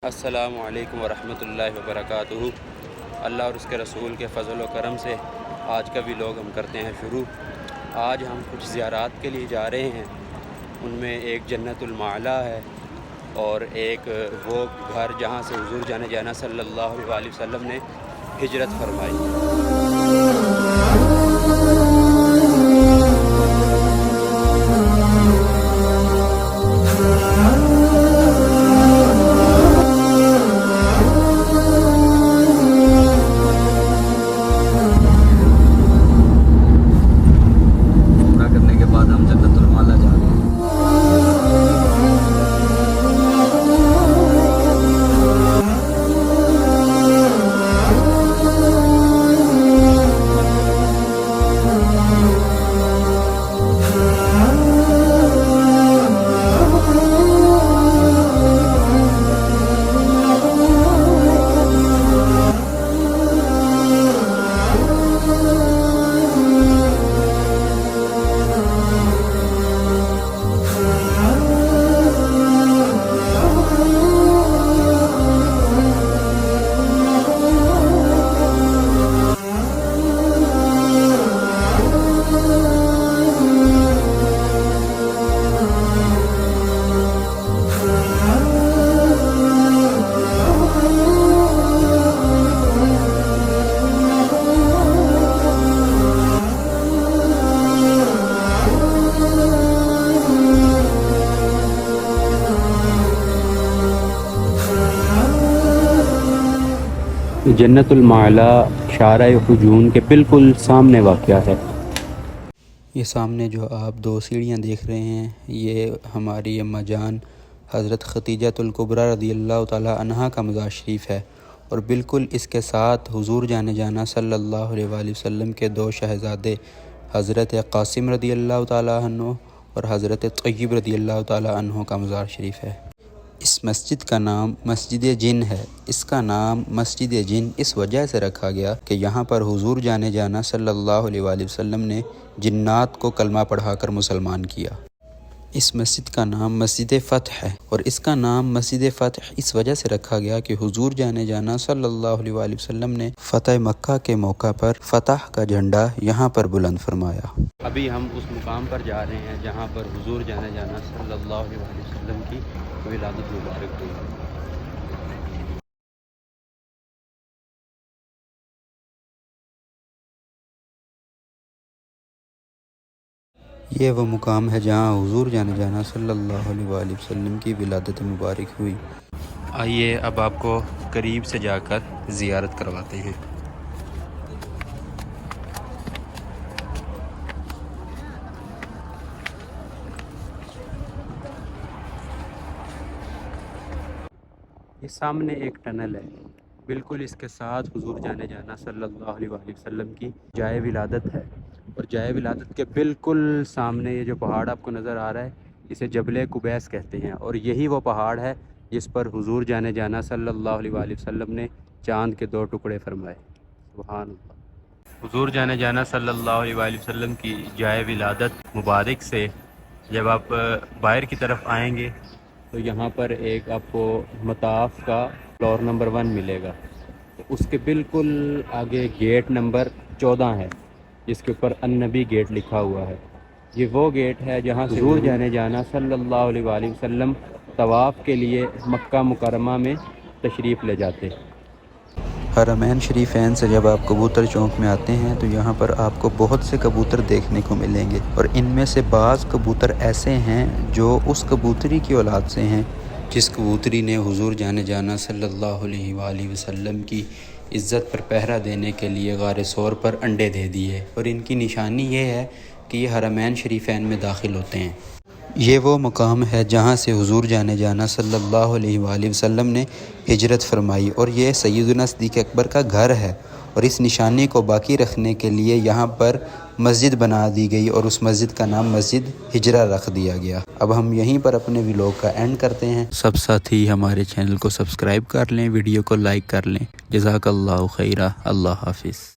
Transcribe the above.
السلام علیکم ورحمۃ اللہ وبرکاتہ۔ اللہ اور اس کے رسول کے فضل و کرم سے آج کا ولاگ ہم کرتے ہیں شروع۔ آج ہم کچھ زیارات کے لیے جا رہے ہیں، ان میں ایک جنت المعلا ہے اور ایک وہ گھر جہاں سے حضور جانا صلی اللہ علیہ وسلم نے ہجرت فرمائی۔ کرنے کے بعد ہم جنت المعلا جا رہے ہیں۔ جنت المعلا شارع ہجون کے بالکل سامنے واقع ہے۔ یہ سامنے جو آپ دو سیڑھیاں دیکھ رہے ہیں، یہ ہماری اماں جان حضرت ختیجہ الکبریٰ رضی اللہ تعالی عنہا کا مزار شریف ہے، اور بالکل اس کے ساتھ حضور جانا صلی اللہ علیہ وآلہ وسلم کے دو شہزادے حضرت قاسم رضی اللہ تعالی عنہ اور حضرت طیب رضی اللہ تعالی عنہ کا مزار شریف ہے۔ اس مسجد کا نام مسجد جن ہے۔ اس کا نام مسجد جن اس وجہ سے رکھا گیا کہ یہاں پر حضور جانا صلی اللہ علیہ وآلہ وسلم نے جنات کو کلمہ پڑھا کر مسلمان کیا۔ اس مسجد کا نام مسجد فتح ہے، اور اس کا نام مسجد فتح اس وجہ سے رکھا گیا کہ حضور جانا صلی اللہ علیہ وآلہ وسلم نے فتح مکہ کے موقع پر فتح کا جھنڈا یہاں پر بلند فرمایا۔ ابھی ہم اس مقام پر جا رہے ہیں جہاں پر حضور جانا صلی اللہ علیہ وآلہ وسلم کی ولادت مبارک ہوئی۔ یہ وہ مقام ہے جہاں حضور جانا صلی اللہ علیہ وآلہ وسلم کی ولادت مبارک ہوئی۔ آئیے اب آپ کو قریب سے جا کر زیارت کرواتے ہیں۔ یہ سامنے ایک ٹنل ہے، بالکل اس کے ساتھ حضور جانا صلی اللہ علیہ وآلہ وسلم کی جائے ولادت ہے، اور جائے ولادت کے بالکل سامنے یہ جو پہاڑ آپ کو نظر آ رہا ہے، اسے جبل قبیس کہتے ہیں، اور یہی وہ پہاڑ ہے جس پر حضور جانا صلی اللہ علیہ وآلہ وسلم نے چاند کے 2 ٹکڑے فرمائے۔ سبحان اللہ۔ حضور جانا صلی اللہ علیہ وآلہ وسلم کی جائے ولادت مبارک سے جب آپ باہر کی طرف آئیں گے تو یہاں پر ایک آپ کو مطاف کا فلور نمبر 1 ملے گا، اس کے بالکل آگے گیٹ نمبر 14 ہے جس کے اوپر النبی گیٹ لکھا ہوا ہے۔ یہ وہ گیٹ ہے جہاں سے حضور جانا صلی اللہ علیہ وآلہ وسلم طواف کے لیے مکہ مکرمہ میں تشریف لے جاتے۔ حرمین شریفین سے جب آپ کبوتر چوک میں آتے ہیں تو یہاں پر آپ کو بہت سے کبوتر دیکھنے کو ملیں گے، اور ان میں سے بعض کبوتر ایسے ہیں جو اس کبوتری کی اولاد سے ہیں جس کبوتری نے حضور جانا صلی اللہ علیہ وآلہ وسلم کی عزت پر پہرا دینے کے لیے غار ثور پر انڈے دے دیے، اور ان کی نشانی یہ ہے کہ یہ حرمین شریفین میں داخل ہوتے ہیں۔ یہ وہ مقام ہے جہاں سے حضور جانا صلی اللہ علیہ وآلہ وسلم نے ہجرت فرمائی، اور یہ سیدنا صدیق اکبر کا گھر ہے، اور اس نشانی کو باقی رکھنے کے لیے یہاں پر مسجد بنا دی گئی، اور اس مسجد کا نام مسجد ہجرہ رکھ دیا گیا۔ اب ہم یہیں پر اپنے ولاگ کا اینڈ کرتے ہیں۔ سب ساتھی ہمارے چینل کو سبسکرائب کر لیں، ویڈیو کو لائک کر لیں۔ جزاک اللہ خیرہ۔ اللہ حافظ۔